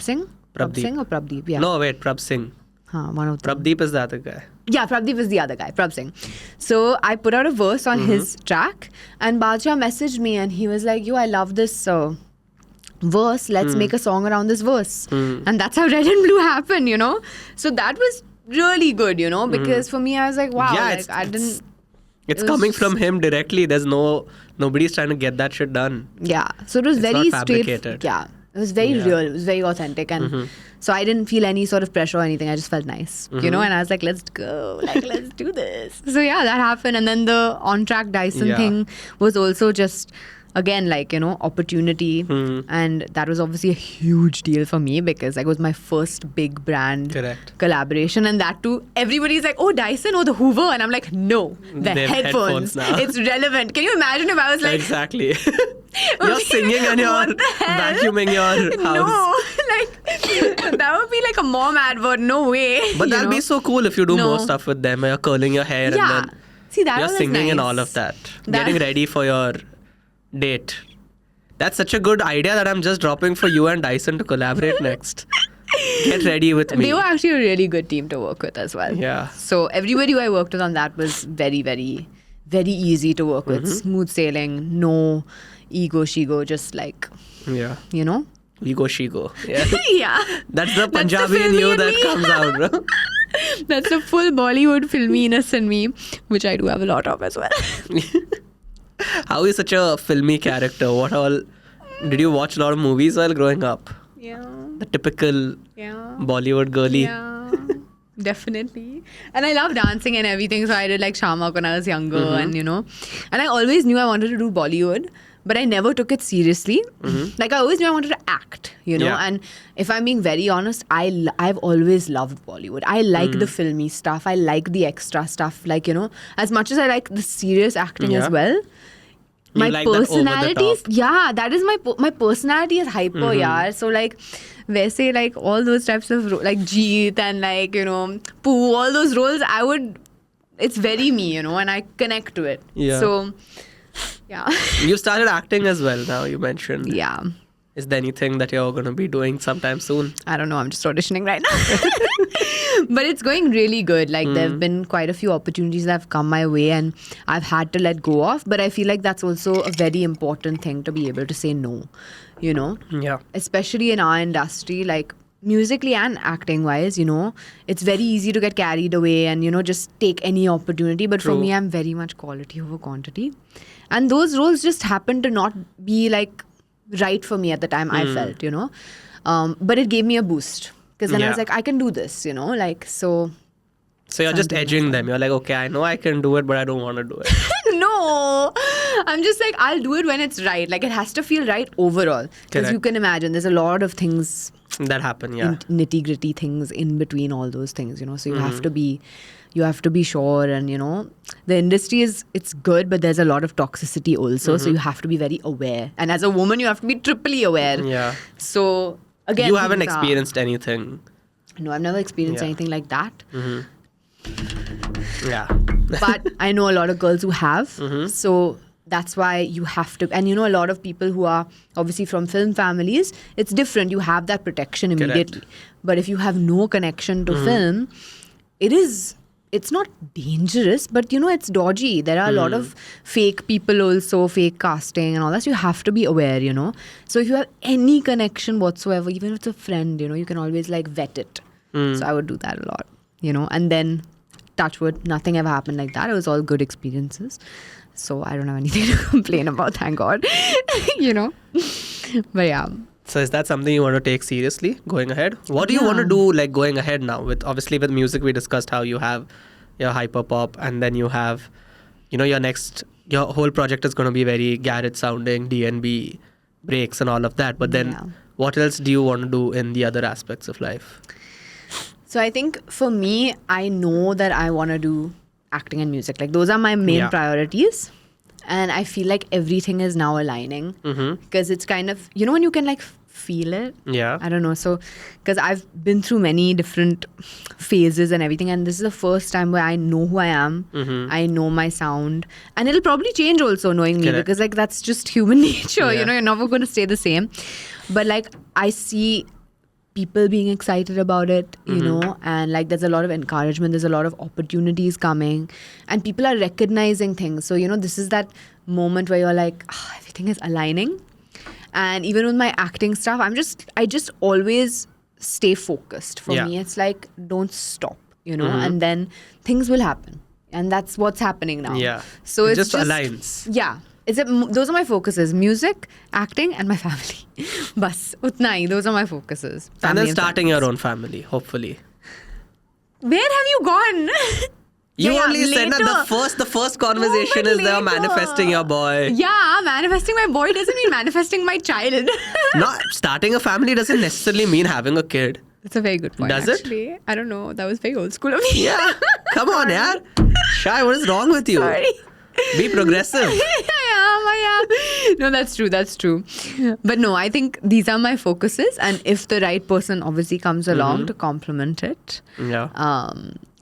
Singh. Prab Singh or Prabdeep? Yeah. No, wait, Prab Singh. One of them. Prabdeep is the other guy. Yeah, Prabdeep is the other guy, Prab Singh. So I put out a verse on his track and Badshah messaged me and he was like, yo, I love this verse, let's make a song around this verse. And that's how Red and Blue happened, you know. So that was really good, you know, because for me I was like, wow, it's coming from him directly. There's nobody's trying to get that shit done. Yeah. So it was very straight. Yeah. It was very real. It was very authentic. And so I didn't feel any sort of pressure or anything. I just felt nice, you know, and I was like, let's go, like, let's do this. So yeah, that happened. And then the on-track Dyson thing was also just again, like, you know, opportunity. And that was obviously a huge deal for me because like, it was my first big brand Correct. collaboration. And that too, everybody's like, oh, Dyson, oh, the Hoover. And I'm like, no, the They're headphones. headphones now. It's relevant. Can you imagine if I was like, Exactly. You're singing and you're what the hell? vacuuming your house. No, like, that would be like a mom advert. No way. But you that'll know? be so cool if you do No. more stuff with them. You're curling your hair Yeah. and then See, that you're was singing and nice. all of that. That- Getting ready for your date. That's such a good idea that I'm just dropping for you and Dyson to collaborate next. Get ready with me. They were actually a really good team to work with as well. Yeah. So everybody who I worked with on that was very, very, very easy to work with. Smooth sailing, no ego, shigo, just like, Yeah. you know? We go, she go. Yeah. Yeah. That's the That's the Punjabi in filmy you in that me. comes out, bro. That's the full Bollywood filminess in me, which I do have a lot of as well. How is such a filmy character? What all did you watch a lot of movies while growing up? Yeah. The typical Yeah. Bollywood girly. Yeah, definitely. And I love dancing and everything. So I did like Shamak when I was younger, and you know, and I always knew I wanted to do Bollywood, but I never took it seriously. Like I always knew I wanted to act, you know. Yeah. And if I'm being very honest, I've always loved Bollywood. I like the filmy stuff. I like the extra stuff. Like, you know, as much as I like the serious acting Yeah. as well. You My like that over the personality is, top. yeah, that is my personality is hyper, yeah. So like, वैसे like all those types of like Jeet and like, you know, Pooh, all those roles, it's very me, you know, and I connect to it. Yeah. So, yeah. You started acting as well now, you mentioned. Yeah. Is there anything that you're going to be doing sometime soon? I don't know. I'm just auditioning right now. But it's going really good. Like, there have been quite a few opportunities that have come my way and I've had to let go of. But I feel like that's also a very important thing to be able to say no, you know? Yeah. Especially in our industry, like musically and acting wise, you know, it's very easy to get carried away and, you know, just take any opportunity. But for True. me, I'm very much quality over quantity. And those roles just happen to not be like right for me at the time, I felt, you know. But it gave me a boost because then I was Yeah. like, I can do this, you know, like, so. So you're just Something edging them. You're like, okay, I know I can do it, but I don't want to do it. No, I'm just like, I'll do it when it's right. Like, it has to feel right overall. Because you Correct. can imagine there's a lot of things, That happened, yeah. nitty gritty things in between all those things, you know. So you have to be sure, and you know, the industry it's good, but there's a lot of toxicity also. So you have to be very aware, and as a woman, you have to be triply aware. Yeah. So again, You haven't things are- experienced anything. No, I've never experienced Yeah. anything like that. Yeah. But I know a lot of girls who have. So that's why you have to. And you know, a lot of people who are obviously from film families, it's different. You have that protection immediately. But if you have no connection to film, it's not dangerous, but you know, it's dodgy. There are a lot of fake people also, fake casting and all that. So you have to be aware, you know. So if you have any connection whatsoever, even if it's a friend, you know, you can always like vet it. So I would do that a lot, you know. And then, touch wood, nothing ever happened like that. It was all good experiences. So I don't have anything to complain about, thank God. You know. But yeah. So is that something you want to take seriously going ahead? What do you want to Yeah. do like going ahead now? With obviously with music, we discussed how you have your hyper pop, and then you have, you know, your whole project is going to be very garage sounding, D&B breaks and all of that. But then, Yeah. what else do you want to do in the other aspects of life? So I think for me, I know that I want to do acting and music. Like those are my main Yeah. priorities. And I feel like everything is now aligning because it's kind of, you know, when you can like feel it. Yeah. I don't know. So, because I've been through many different phases and everything, and this is the first time where I know who I am. I know my sound, and it'll probably change also knowing me, Correct. because like that's just human nature. Yeah. You know, you're never going to stay the same. But like I see people being excited about it, you know, and like there's a lot of encouragement, there's a lot of opportunities coming, and people are recognizing things. So, you know, this is that moment where you're like, everything is aligning. And even with my acting stuff, I just always stay focused. For Yeah. me, it's like, don't stop, you know, and then things will happen. And that's what's happening now. Yeah. So It it's just aligns. Yeah. Those are my focuses: music, acting, and my family. Bas, utna hi. Those are my focuses. And Family then and starting friends. your own family, hopefully. Where have you gone? You Yeah, only said that later. the first conversation but is there later. manifesting your boy. Yeah, manifesting my boy doesn't mean manifesting my child. Not starting a family doesn't necessarily mean having a kid. That's a very good point. Does it? actually. I don't know. That was very old school of me. Yeah. Come on, yaar. Shy, what is wrong with you? Sorry. Be progressive. I am. No, that's true. That's true. But no, I think these are my focuses, and if the right person obviously comes along to complement it, Yeah.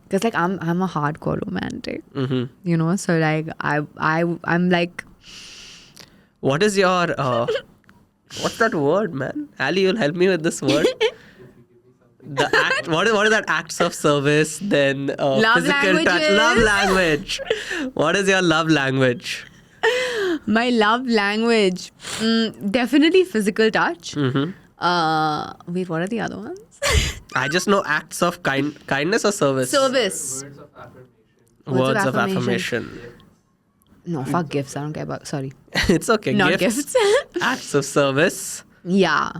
because like I'm a hardcore romantic, Mm-hmm. you know. So like I'm like What is your what's that word, man? Ali, you'll help me with this word. The act. What is that? Acts of service. Then Love physical touch. languages. Love language. What is your love language? my love language. Definitely physical touch. Mm-hmm. Wait, what are the other ones? I just know acts of kindness or service. Service. Words of affirmation. No, fuck gifts. I don't care about. Sorry, It's okay. not Gifts, gifts. acts of service, Yeah.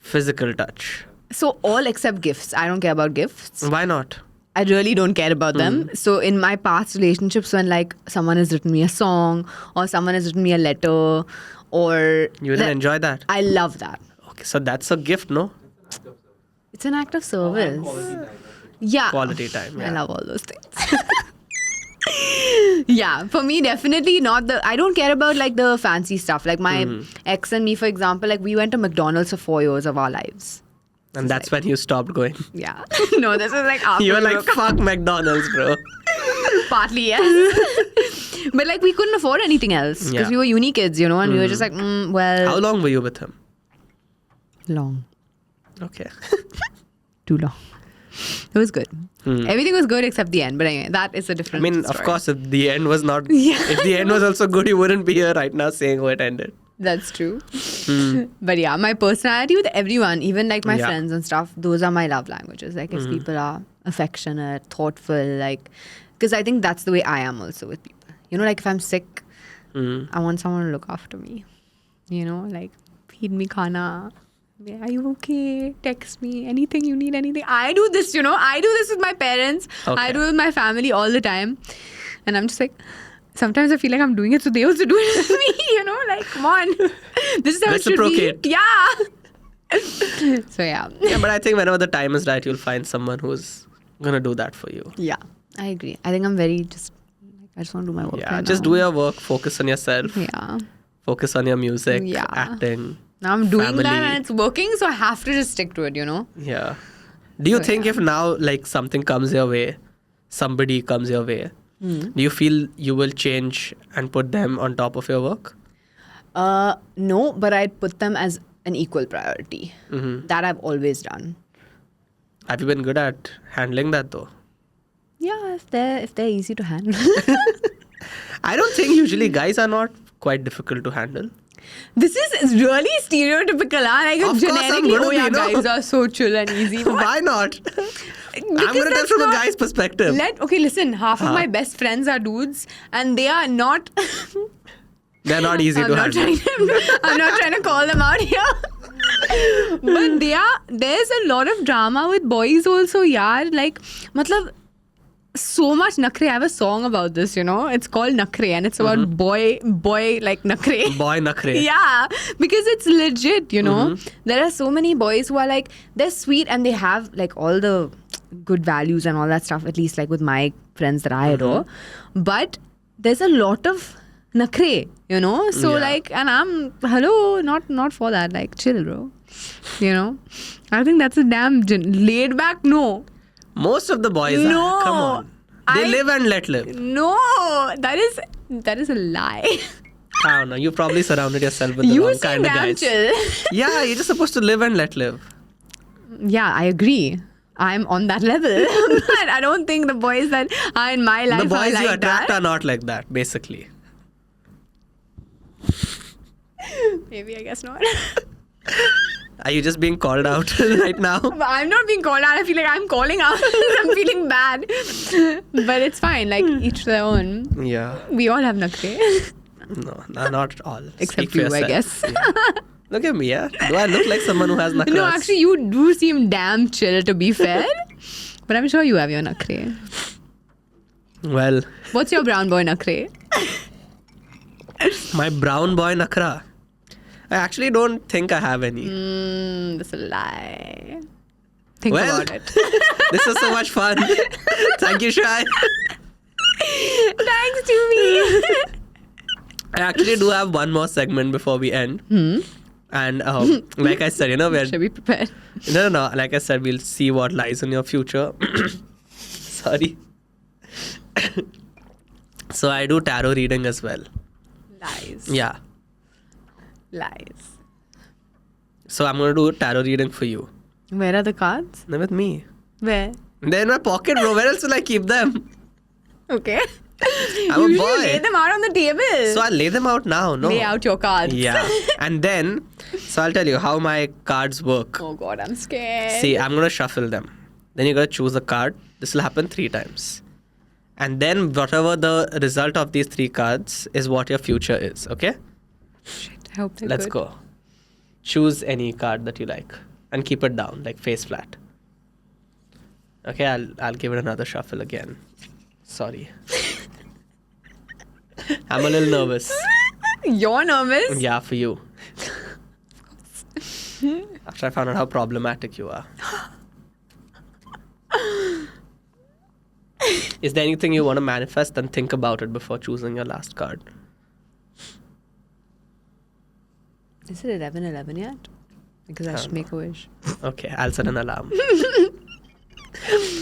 physical touch. So all except gifts. I don't care about gifts. Why not? I really don't care about them. So in my past relationships, when like someone has written me a song or someone has written me a letter, or You didn't enjoy that. I love that. Okay, so that's a gift, no? It's an act of service. Yeah. Quality time. I Yeah. love all those things. Yeah, for me, definitely not the. I don't care about like the fancy stuff. Like my ex and me, for example, like we went to McDonald's for 4 years of our lives. And that's when you stopped going. Yeah. No, this was like after You were we like, broke up. fuck McDonald's, bro. Partly, yes. But like we couldn't afford anything else because Yeah. we were uni kids, you know, and we were just like, well, How long were you with him? long, Okay. too long. It was good. Everything was good except the end. But anyway, that is a I different. mean, story. of course, if the end was not, Yeah. if the end was also good, you wouldn't be here right now saying how it ended. That's true. But yeah, my personality with everyone, even like my Yeah. friends and stuff, those are my love languages. Like if people are affectionate, thoughtful, like, because I think that's the way I am also with people. You know, like if I'm sick, I want someone to look after me. You know, like feed me khana. Are you okay? Text me. Anything you need, anything. I do this, you know. I do this with my parents. Okay. I do it with my family all the time. And I'm just like, sometimes I feel like I'm doing it, so they also do it with me, you know? Like, come on. This is how it should Reciprocate. be. Yeah. So, yeah. Yeah, but I think whenever the time is right, you'll find someone who's gonna do that for you. Yeah. I agree. I think I'm very just, I just want to do my work. Yeah, right just now. do your work, focus on yourself, Yeah. focus on your music, Yeah. acting. Now I'm doing Family. that and it's working, so I have to just stick to it, you know? Yeah. Do you So, think yeah. if now like something comes your way, somebody comes your way, do you feel you will change and put them on top of your work? No, but I'd put them as an equal priority. That I've always done. Have you been good at handling that though? Yeah, if they're easy to handle. I don't think usually guys are not quite difficult to handle. This is really stereotypical, huh? Like Of course, I'm genetically, gonna oh be, yeah, no. guys are so chill and easy. Why not? I'm going to tell that's from a not- guy's perspective. Okay, listen, half of my best friends are dudes and they are not. They're not easy to handle. I'm not trying to call them out here. But there's a lot of drama with boys also, yaar. Like, matlab, so much nakre. I have a song about this, you know. It's called Nakre and it's about boy like nakre. Boy nakre. Yeah, because it's legit, you know. There are so many boys who are like, they're sweet and they have like all the good values and all that stuff, at least like with my friends that I adore. But there's a lot of nakre, you know. So Yeah. like, and I'm, hello, not for that. Like, chill, bro. You know, I think that's a damn laid back no. Most of the boys No. are. Come on. They live and let live. No, that is a lie. I don't know. You probably surrounded yourself with the You wrong seem kind of damn guys. chill. Yeah, you're just supposed to live and let live. Yeah, I agree. I'm on that level. But I don't think the boys that are in my life The are boys like you attract that. are not like that, basically. Maybe, I guess not. Are you just being called out right now? But I'm not being called out. I feel like I'm calling out. I'm feeling bad. But it's fine. Like, each their own. Yeah. We all have nakre. No, not all. Except Speak for you, I yourself. guess. Yeah. Look at me, yeah? Do I look like someone who has nakras? No, actually, you do seem damn chill, to be fair. But I'm sure you have your nakre. Well, What's your brown boy nakre? my brown boy nakra. I actually don't think I have any. That's a lie. Think Well, about it. This was so much fun. Thank you, Shai. Thanks to me. I actually do have one more segment before we end. And like I said, we're Should be prepared. no. Like I said, we'll see what lies in your future. Sorry. So I do tarot reading as well. Lies. Yeah. Lies. So I'm going to do a tarot reading for you. Where are the cards? They're with me. Where? They're in my pocket, bro. Where else will I keep them? Okay. I'm a Usually boy. lay them out on the table. So I'll lay them out now. No. Lay out your cards. Yeah. And then, so I'll tell you how my cards work. Oh God, I'm scared. See, I'm going to shuffle them. Then you're going to choose a card. This will happen 3 times. And then whatever the result of these 3 cards is what your future is. Okay? Shit, I hope they're Let's good. go. Choose any card that you like and keep it down, like face flat. Okay, I'll give it another shuffle again. Sorry. I'm a little nervous. You're nervous? Yeah, for you. After I found out how problematic you are. Is there anything you want to manifest? Then think about it before choosing your last card. Is it 11:11 yet? Because I should make a wish. Okay, I'll set an alarm.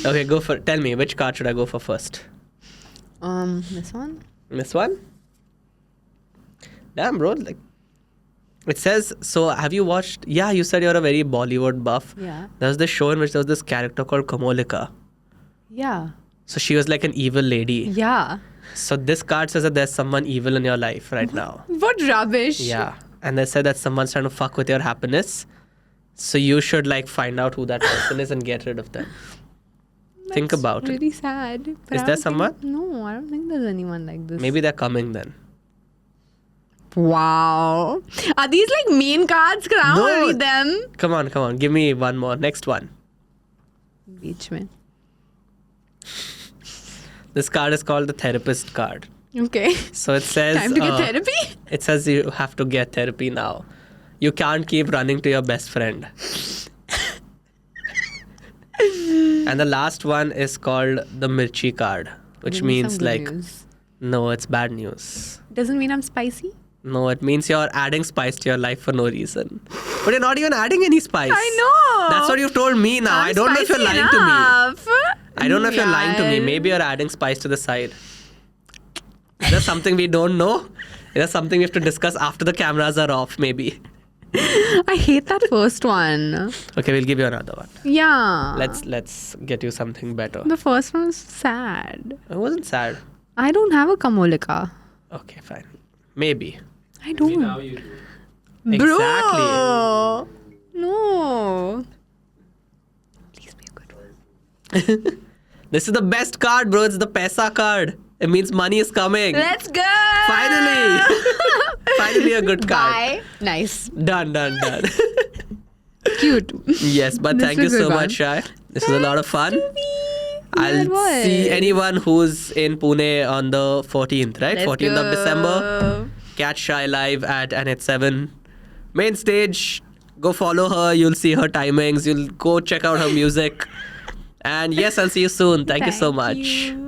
Okay, go for. Tell me, which card should I go for first? This one? This one? Damn, bro. Like, it says. So, have you watched? Yeah, you said you're a very Bollywood buff. Yeah. There was this show in which there was this character called Kamolika. Yeah. So she was like an evil lady. Yeah. So this card says that there's someone evil in your life right now. What rubbish. Yeah. And they said that someone's trying to fuck with your happiness. So you should like find out who that person is and get rid of them. Think That's about it. really sad. But Is I there don't think- someone? No, I don't think there's anyone like this. Maybe they're coming then. Wow. Are these like mean cards? Because I don't want No. to read them. Come on. Give me one more. Next one. Beach mein. This card is called the therapist card. Okay. So it says Time to get therapy? It says you have to get therapy now. You can't keep running to your best friend. And the last one is called the Mirchi card, which Give me means some good like news. no, it's bad news. Doesn't mean I'm spicy. No, it means you're adding spice to your life for no reason. But you're not even adding any spice. I know. That's what you've told me now. I'm I don't know if you're spicy lying to me. enough. I don't know if you're lying to me. Yaar. Maybe you're adding spice to the side. Is there something we don't know? Is there something we have to discuss after the cameras are off, maybe? I hate that first one. Okay, we'll give you another one. Yeah. Let's get you something better. The first one was sad. It wasn't sad. I don't have a Kamolika. Okay, fine. Maybe. I don't. Now you do. Exactly. Bro. No. Please be a good one. This is the best card, bro. It's the Pesa card. It means money is coming. Let's go. Finally. Finally a good card. Bye. Nice. Done. Cute. Yes, but This thank you was a so good one. much, Shai. This was a lot of fun. it I'll was. see anyone who's in Pune on the 14th, right? Let's 14th of go. December. Catch Shai live at NH7 main stage. Go follow her. You'll see her timings. You'll go check out her music. And yes, I'll see you soon. Thank you so much. you.